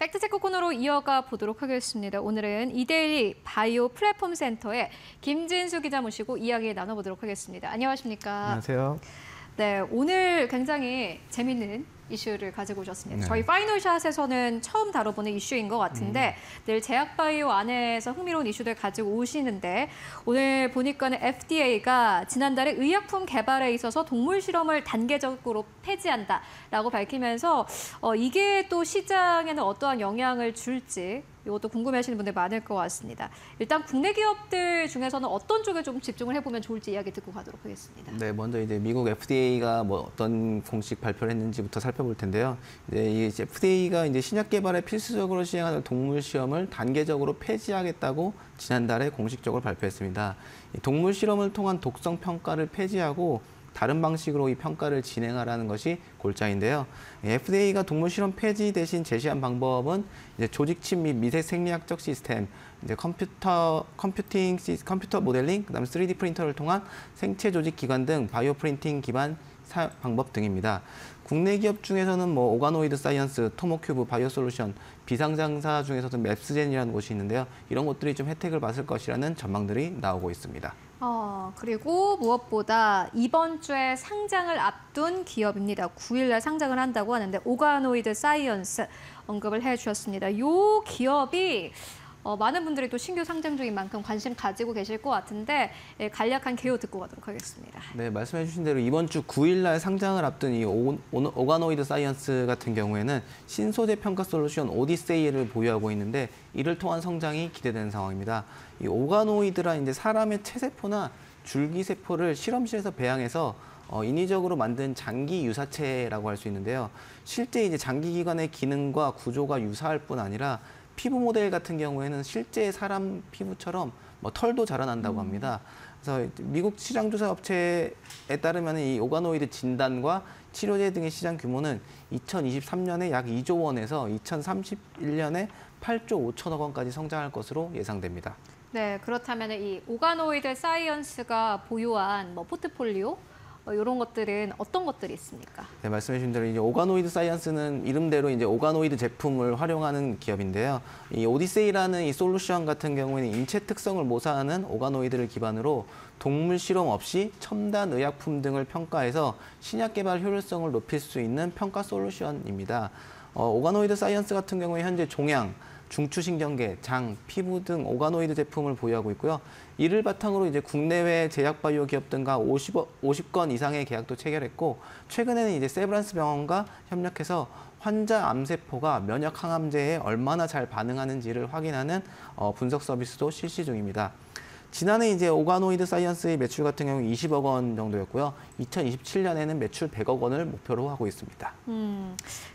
팩트체크 코너로 이어가 보도록 하겠습니다. 오늘은 이데일리 바이오 플랫폼 센터의 김진수 기자 모시고 이야기 나눠보도록 하겠습니다. 안녕하십니까? 안녕하세요. 네, 오늘 굉장히 재밌는 이슈를 가지고 오셨습니다. 네. 저희 파이널샷에서는 처음 다뤄보는 이슈인 것 같은데 늘 제약바이오 안에서 흥미로운 이슈들 가지고 오시는데 오늘 보니까는 FDA가 지난달에 의약품 개발에 있어서 동물 실험을 단계적으로 폐지한다라고 밝히면서 이게 또 시장에는 어떠한 영향을 줄지 이것도 궁금해하시는 분들 많을 것 같습니다. 일단 국내 기업들 중에서는 어떤 쪽에 좀 집중을 해보면 좋을지 이야기 듣고 가도록 하겠습니다. 네, 먼저 이제 미국 FDA가 뭐 어떤 공식 발표를 했는지부터 살펴볼 텐데요. 이 FDA가 이제 신약 개발에 필수적으로 시행하는 동물 시험을 단계적으로 폐지하겠다고 지난달에 공식적으로 발표했습니다. 이 동물 실험을 통한 독성 평가를 폐지하고 다른 방식으로 이 평가를 진행하라는 것이 골자인데요. FDA가 동물 실험 폐지 대신 제시한 방법은 이제 조직칩 및 미세 생리학적 시스템, 이제 컴퓨터 모델링, 그다음에 3D 프린터를 통한 생체 조직 기관 등 바이오 프린팅 기반 방법 등입니다. 국내 기업 중에서는 뭐 오가노이드 사이언스, 토모큐브, 바이오솔루션, 비상장사 중에서도 맵스젠이라는 곳이 있는데요. 이런 곳들이 좀 혜택을 받을 것이라는 전망들이 나오고 있습니다. 그리고 무엇보다 이번 주에 상장을 앞둔 기업입니다. 9일날 상장을 한다고 하는데 오가노이드 사이언스 언급을 해주셨습니다. 이 기업이 많은 분들이 또 신규 상장 중인 만큼 관심 가지고 계실 것 같은데 간략한 개요 듣고 가도록 하겠습니다. 네, 말씀해 주신 대로 이번 주 9일날 상장을 앞둔 이 오가노이드 사이언스 같은 경우에는 신소재 평가 솔루션 오디세이를 보유하고 있는데 이를 통한 성장이 기대되는 상황입니다. 이 오가노이드란 이제 사람의 체세포나 줄기세포를 실험실에서 배양해서 인위적으로 만든 장기 유사체라고 할 수 있는데요. 실제 이제 장기기관의 기능과 구조가 유사할 뿐 아니라 피부 모델 같은 경우에는 실제 사람 피부처럼 뭐 털도 자라난다고 합니다. 그래서 미국 시장조사 업체에 따르면 이 오가노이드 진단과 치료제 등의 시장 규모는 2023년에 약 2조 원에서 2031년에 8조 5천억 원까지 성장할 것으로 예상됩니다. 네, 그렇다면 이 오가노이드 사이언스가 보유한 포트폴리오 이런 것들은 어떤 것들이 있습니까? 네, 말씀해 주신 대로 이제 오가노이드 사이언스는 이름대로 이제 오가노이드 제품을 활용하는 기업인데요. 이 오디세이라는 이 솔루션 같은 경우에는 인체 특성을 모사하는 오가노이드를 기반으로 동물 실험 없이 첨단 의약품 등을 평가해서 신약 개발 효율성을 높일 수 있는 평가 솔루션입니다. 오가노이드 사이언스 같은 경우에 현재 종양, 중추신경계, 장, 피부 등 오가노이드 제품을 보유하고 있고요. 이를 바탕으로 이제 국내외 제약바이오 기업 등과 50건 이상의 계약도 체결했고, 최근에는 이제 세브란스 병원과 협력해서 환자 암세포가 면역 항암제에 얼마나 잘 반응하는지를 확인하는 분석 서비스도 실시 중입니다. 지난해 이제 오가노이드 사이언스의 매출 같은 경우 20억 원 정도였고요. 2027년에는 매출 100억 원을 목표로 하고 있습니다.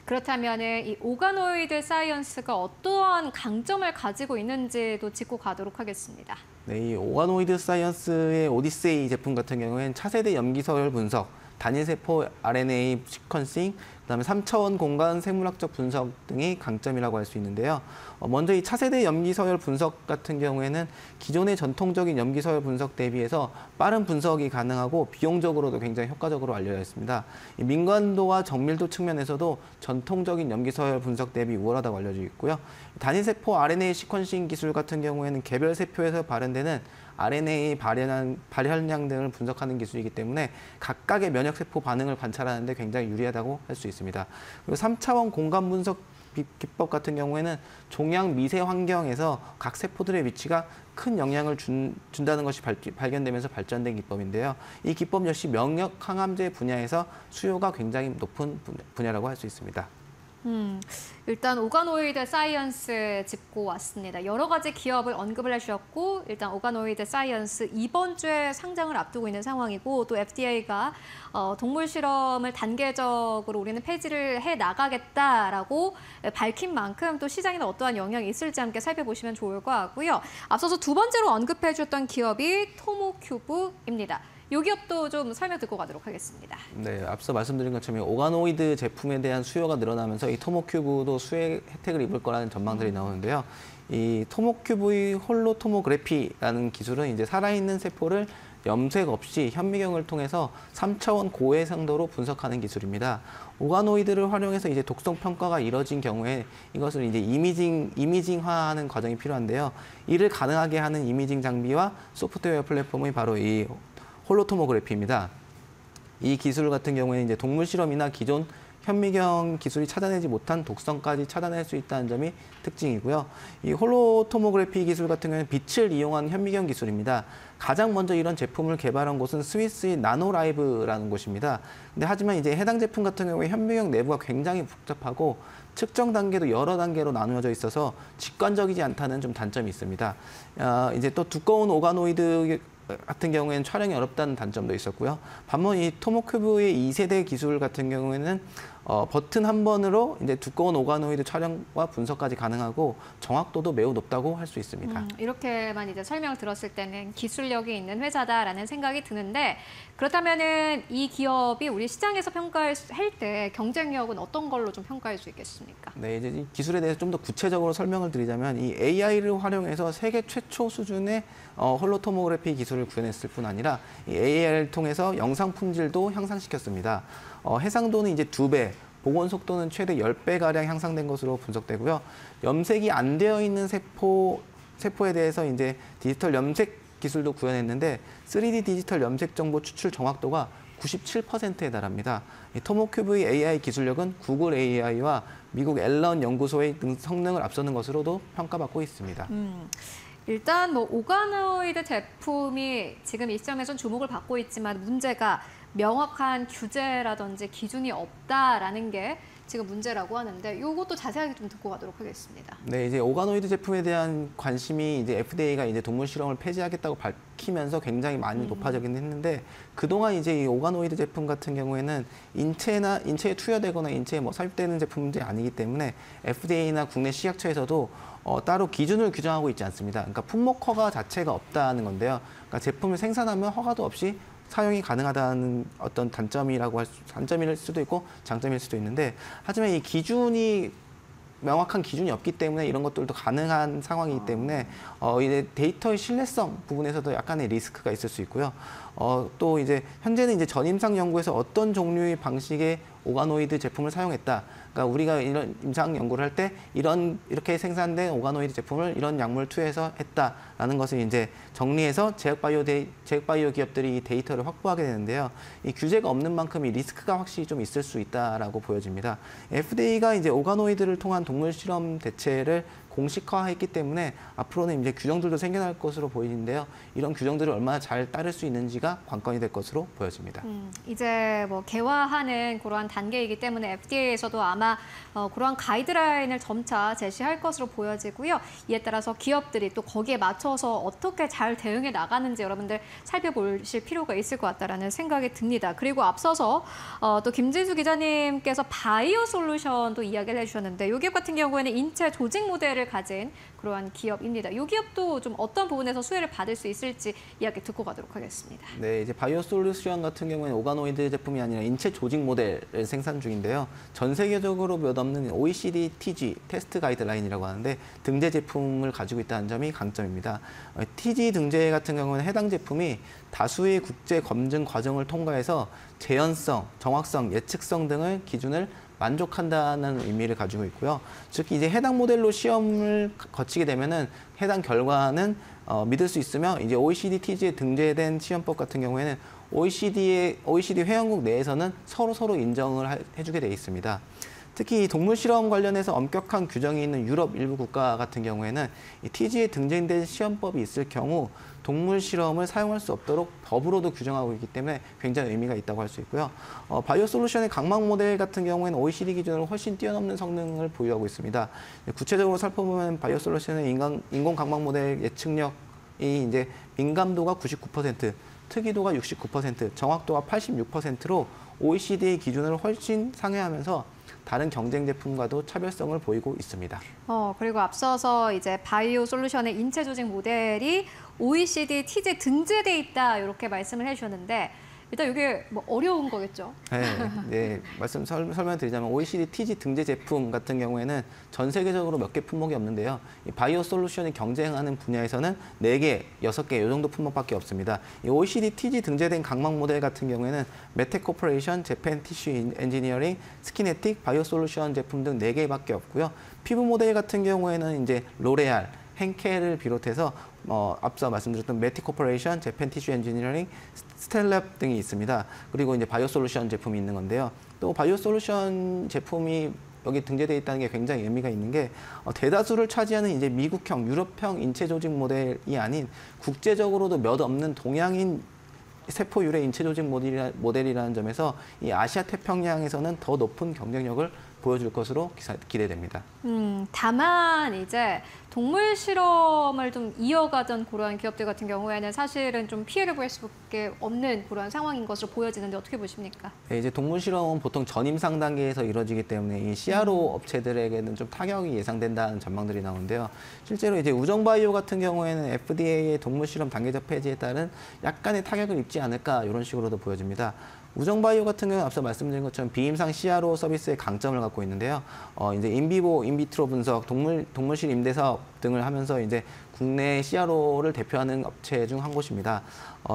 그렇다면 이 오가노이드 사이언스가 어떠한 강점을 가지고 있는지도 짚고 가도록 하겠습니다. 네, 이 오가노이드 사이언스의 오디세이 제품 같은 경우에는 차세대 염기서열 분석, 단일세포 RNA 시퀀싱, 그다음에 3차원 공간 생물학적 분석 등이 강점이라고 할 수 있는데요. 먼저 이 차세대 염기서열 분석 같은 경우에는 기존의 전통적인 염기서열 분석 대비해서 빠른 분석이 가능하고 비용적으로도 굉장히 효과적으로 알려져 있습니다. 이 민감도와 정밀도 측면에서도 전통적인 염기서열 분석 대비 우월하다고 알려져 있고요. 단일세포 RNA 시퀀싱 기술 같은 경우에는 개별 세포에서 발현되는 RNA 발현량 등을 분석하는 기술이기 때문에 각각의 면역세포 반응을 관찰하는 데 굉장히 유리하다고 할 수 있습니다. 그리고 3차원 공간 분석 기법 같은 경우에는 종양 미세 환경에서 각 세포들의 위치가 큰 영향을 준다는 것이 발견되면서 발전된 기법인데요. 이 기법 역시 면역 항암제 분야에서 수요가 굉장히 높은 분야라고 할 수 있습니다. 일단 오가노이드 사이언스 짚고 왔습니다. 여러 가지 기업을 언급을 해주셨고 일단 오가노이드 사이언스 이번 주에 상장을 앞두고 있는 상황이고 또 FDA가 동물 실험을 단계적으로 우리는 폐지를 해나가겠다라고 밝힌 만큼 또 시장에는 어떠한 영향이 있을지 함께 살펴보시면 좋을 것 같고요. 앞서서 두 번째로 언급해 주셨던 기업이 토모큐브입니다. 이 기업도 좀 설명 듣고 가도록 하겠습니다. 네, 앞서 말씀드린 것처럼 오가노이드 제품에 대한 수요가 늘어나면서 이 토모큐브도 수혜 혜택을 입을 거라는 전망들이 나오는데요. 이 토모큐브의 홀로토모그래피라는 기술은 이제 살아있는 세포를 염색 없이 현미경을 통해서 3차원 고해상도로 분석하는 기술입니다. 오가노이드를 활용해서 이제 독성 평가가 이뤄진 경우에 이것을 이제 이미징화하는 과정이 필요한데요. 이를 가능하게 하는 이미징 장비와 소프트웨어 플랫폼이 바로 이 홀로토모그래피입니다. 이 기술 같은 경우에는 이제 동물 실험이나 기존 현미경 기술이 찾아내지 못한 독성까지 찾아낼 수 있다는 점이 특징이고요. 이 홀로토모그래피 기술 같은 경우는 빛을 이용한 현미경 기술입니다. 가장 먼저 이런 제품을 개발한 곳은 스위스의 나노라이브라는 곳입니다. 근데 하지만 이제 해당 제품 같은 경우에 현미경 내부가 굉장히 복잡하고 측정 단계도 여러 단계로 나누어져 있어서 직관적이지 않다는 좀 단점이 있습니다. 이제 또 두꺼운 오가노이드 같은 경우에는 촬영이 어렵다는 단점도 있었고요. 반면 이 토모큐브의 2세대 기술 같은 경우에는 버튼 한 번으로 이제 두꺼운 오가노이드 촬영과 분석까지 가능하고 정확도도 매우 높다고 할 수 있습니다. 이렇게만 이제 설명을 들었을 때는 기술력이 있는 회사다라는 생각이 드는데 그렇다면은 이 기업이 우리 시장에서 평가할 때 경쟁력은 어떤 걸로 좀 평가할 수 있겠습니까? 네, 이제 이 기술에 대해서 좀 더 구체적으로 설명을 드리자면 이 AI를 활용해서 세계 최초 수준의 홀로토모그래피 기술을 구현했을 뿐 아니라 이 AI를 통해서 영상 품질도 향상시켰습니다. 해상도는 이제 2배, 복원 속도는 최대 10배가량 향상된 것으로 분석되고요. 염색이 안 되어 있는 세포에 대해서 이제 디지털 염색 기술도 구현했는데 3D 디지털 염색 정보 추출 정확도가 97%에 달합니다. 이 토모큐브의 AI 기술력은 구글 AI와 미국 앨런 연구소의 성능을 앞서는 것으로도 평가받고 있습니다. 일단 뭐 오가노이드 제품이 지금 이 시점에선 주목을 받고 있지만 문제가 명확한 규제라든지 기준이 없다라는 게 지금 문제라고 하는데 이것도 자세하게 좀 듣고 가도록 하겠습니다. 네, 이제 오가노이드 제품에 대한 관심이 이제 FDA가 이제 동물 실험을 폐지하겠다고 밝히면서 굉장히 많이 높아지긴 했는데 그동안 이제 이 오가노이드 제품 같은 경우에는 인체에 투여되거나 인체에 뭐 삽입되는 제품들이 아니기 때문에 FDA나 국내 식약처에서도 따로 기준을 규정하고 있지 않습니다. 그러니까 품목 허가 자체가 없다는 건데요. 그러니까 제품을 생산하면 허가도 없이 사용이 가능하다는 어떤 단점일 수도 있고 장점일 수도 있는데 하지만 이 기준이 명확한 기준이 없기 때문에 이런 것들도 가능한 상황이기 때문에 이제 데이터의 신뢰성 부분에서도 약간의 리스크가 있을 수 있고요. 또 이제 현재는 이제 전임상 연구에서 어떤 종류의 방식의 오가노이드 제품을 사용했다. 그러니까 우리가 이런 임상 연구를 할 때 이렇게 생산된 오가노이드 제품을 이런 약물을 투여해서 했다라는 것을 이제 정리해서 제약바이오 기업들이 이 데이터를 확보하게 되는데요. 이 규제가 없는 만큼 이 리스크가 확실히 좀 있을 수 있다라고 보여집니다. FDA가 이제 오가노이드를 통한 동물 실험 대체를 공식화했기 때문에 앞으로는 이제 규정들도 생겨날 것으로 보이는데요. 이런 규정들을 얼마나 잘 따를 수 있는지가 관건이 될 것으로 보여집니다. 이제 뭐 개화하는 그러한 단계이기 때문에 FDA에서도 아마 그러한 가이드라인을 점차 제시할 것으로 보여지고요. 이에 따라서 기업들이 또 거기에 맞춰서 어떻게 잘 대응해 나가는지 여러분들 살펴보실 필요가 있을 것 같다라는 생각이 듭니다. 그리고 앞서서 또 김진수 기자님께서 바이오 솔루션도 이야기를 해주셨는데 이 기업 같은 경우에는 인체 조직 모델을 가진 그러한 기업입니다. 이 기업도 좀 어떤 부분에서 수혜를 받을 수 있을지 이야기 듣고 가도록 하겠습니다. 네, 이제 바이오 솔루션 같은 경우에는 오가노이드 제품이 아니라 인체 조직 모델을 생산 중인데요. 전 세계적으로 몇 없는 OECD TG 테스트 가이드라인이라고 하는데 등재 제품을 가지고 있다는 점이 강점입니다. TG 등재 같은 경우는 해당 제품이 다수의 국제 검증 과정을 통과해서 재현성, 정확성, 예측성 등을 기준을 만족한다는 의미를 가지고 있고요. 즉 이제 해당 모델로 시험을 거치게 되면은 해당 결과는 믿을 수 있으며 이제 OECD TG에 등재된 시험법 같은 경우에는 OECD 회원국 내에서는 서로 인정을 해주게 돼 있습니다. 특히 동물 실험 관련해서 엄격한 규정이 있는 유럽 일부 국가 같은 경우에는 이 TG에 등재된 시험법이 있을 경우 동물 실험을 사용할 수 없도록 법으로도 규정하고 있기 때문에 굉장히 의미가 있다고 할 수 있고요. 바이오 솔루션의 각막 모델 같은 경우에는 OECD 기준으로 훨씬 뛰어넘는 성능을 보유하고 있습니다. 구체적으로 살펴보면 바이오 솔루션의 인공 각막 모델 예측력이 이제 민감도가 99%, 특이도가 69%, 정확도가 86%로 OECD 기준을 훨씬 상회하면서 다른 경쟁 제품과도 차별성을 보이고 있습니다. 그리고 앞서서 이제 바이오 솔루션의 인체 조직 모델이 OECD TG에 등재돼 있다 이렇게 말씀을 해주셨는데 일단 이게 뭐 어려운 거겠죠? 네, 설명드리자면 OECD TG 등재 제품 같은 경우에는 전 세계적으로 몇 개 품목이 없는데요. 이 바이오 솔루션이 경쟁하는 분야에서는 4개, 6개 이 정도 품목밖에 없습니다. 이 OECD TG 등재된 각막 모델 같은 경우에는 메텍 코퍼레이션, 재팬 티슈 엔지니어링, 스키네틱, 바이오 솔루션 제품 등 4개밖에 없고요. 피부 모델 같은 경우에는 이제 로레알, henkel을 비롯해서 앞서 말씀드렸던 메틱 코퍼레이션, 재팬 티슈 엔지니어링, 스텔랩 등이 있습니다. 그리고 이제 바이오 솔루션 제품이 있는 건데요. 또 바이오 솔루션 제품이 여기 등재되어 있다는 게 굉장히 의미가 있는 게 대다수를 차지하는 이제 미국형, 유럽형 인체 조직 모델이 아닌 국제적으로도 몇 없는 동양인 세포 유래 인체 조직 모델이라는 점에서 이 아시아 태평양에서는 더 높은 경쟁력을 보여줄 것으로 기대됩니다. 다만 이제 동물 실험을 좀 이어가던 그러한 기업들 같은 경우에는 사실은 좀 피해를 볼 수밖에 없는 그러한 상황인 것으로 보여지는데 어떻게 보십니까? 네, 이제 동물 실험은 보통 전임상 단계에서 이루어지기 때문에 이 CRO 업체들에게는 좀 타격이 예상된다는 전망들이 나오는데요. 실제로 이제 우정바이오 같은 경우에는 FDA의 동물 실험 단계적 폐지에 따른 약간의 타격을 입지 않을까 이런 식으로도 보여집니다. 우정바이오 같은 경우는 앞서 말씀드린 것처럼 비임상 CRO 서비스의 강점을 갖고 있는데요. 이제 인비보, 인비트로 분석, 동물실 임대 사업 등을 하면서 이제 국내 CRO를 대표하는 업체 중 한 곳입니다.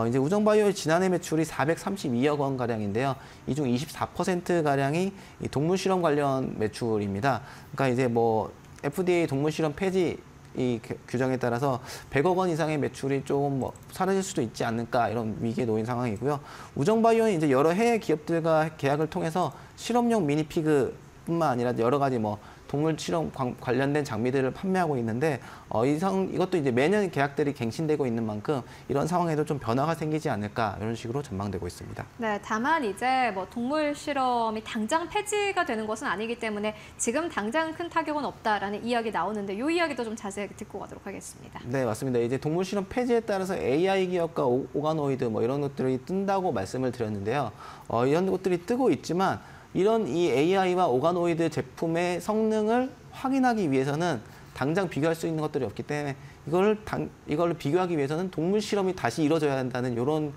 이제 우정바이오의 지난해 매출이 432억 원 가량인데요. 이 중 24% 가량이 이 동물 실험 관련 매출입니다. 그러니까 이제 뭐 FDA 동물 실험 폐지 이 규정에 따라서 100억 원 이상의 매출이 조금 뭐 사라질 수도 있지 않을까 이런 위기에 놓인 상황이고요. 우정바이오는 이제 여러 해외 기업들과 계약을 통해서 실험용 미니피그뿐만 아니라 여러 가지 뭐 동물 실험 관련된 장비들을 판매하고 있는데 이것도 이제 매년 계약들이 갱신되고 있는 만큼 이런 상황에도 좀 변화가 생기지 않을까 이런 식으로 전망되고 있습니다. 네, 다만 이제 뭐 동물 실험이 당장 폐지가 되는 것은 아니기 때문에 지금 당장 큰 타격은 없다라는 이야기 나오는데 이 이야기도 좀 자세히 듣고 가도록 하겠습니다. 네, 맞습니다. 이제 동물 실험 폐지에 따라서 AI 기업과 오가노이드 뭐 이런 것들이 뜬다고 말씀을 드렸는데요. 이런 것들이 뜨고 있지만 이런 이 AI와 오가노이드 제품의 성능을 확인하기 위해서는 당장 비교할 수 있는 것들이 없기 때문에 이걸 비교하기 위해서는 동물 실험이 다시 이루어져야 한다는 이런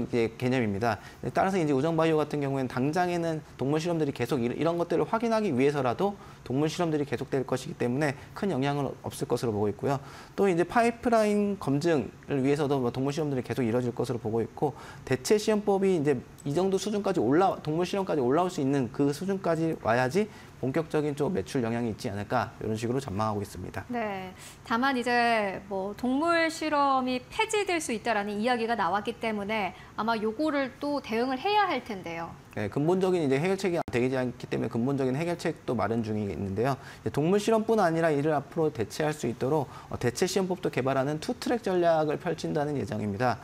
이제 개념입니다. 따라서 이제 우정바이오 같은 경우에는 당장에는 동물 실험들이 계속 이런 것들을 확인하기 위해서라도 동물 실험들이 계속될 것이기 때문에 큰 영향은 없을 것으로 보고 있고요. 또 이제 파이프라인 검증을 위해서도 뭐 동물 실험들이 계속 이루어질 것으로 보고 있고 대체 시험법이 이제 이 정도 수준까지 동물 실험까지 올라올 수 있는 그 수준까지 와야지 본격적인 좀 매출 영향이 있지 않을까 이런 식으로 전망하고 있습니다. 네, 다만 이제 뭐 동물 실험이 폐지될 수 있다라는 이야기가 나왔기 때문에 아마 요거를 또 대응을 해야 할 텐데요. 네, 근본적인 이제 해결책이 되지 않기 때문에 근본적인 해결책도 마련 중에 있는데요. 동물 실험뿐 아니라 이를 앞으로 대체할 수 있도록 대체 시험법도 개발하는 투트랙 전략을 펼친다는 예정입니다.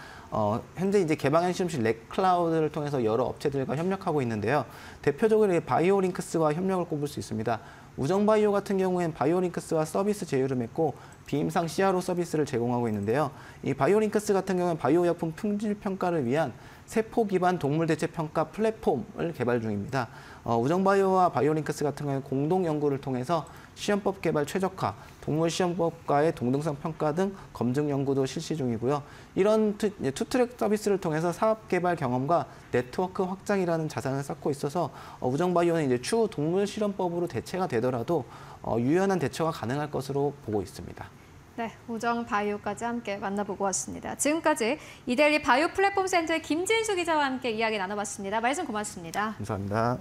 현재 이제 개방형 실험실 렉클라우드를 통해서 여러 업체들과 협력하고 있는데요. 대표적으로 바이오링크스와 협력을 꼽을 수 있습니다. 우정바이오 같은 경우에는 바이오링크스와 서비스 제휴를 맺고 비임상 CRO 서비스를 제공하고 있는데요. 이 바이오링크스 같은 경우는 바이오약품 품질 평가를 위한 세포 기반 동물 대체 평가 플랫폼을 개발 중입니다. 우정바이오와 바이오링크스 같은 경우는 공동 연구를 통해서 시험법 개발 최적화, 동물 시험법과의 동등성 평가 등 검증 연구도 실시 중이고요. 이런 투트랙 서비스를 통해서 사업 개발 경험과 네트워크 확장이라는 자산을 쌓고 있어서 우정바이오는 이제 추후 동물 실험법으로 대체가 되더라도 유연한 대처가 가능할 것으로 보고 있습니다. 네, 우정바이오까지 함께 만나보고 왔습니다. 지금까지 이데일리 바이오 플랫폼 센터의 김진수 기자와 함께 이야기 나눠봤습니다. 말씀 고맙습니다. 감사합니다.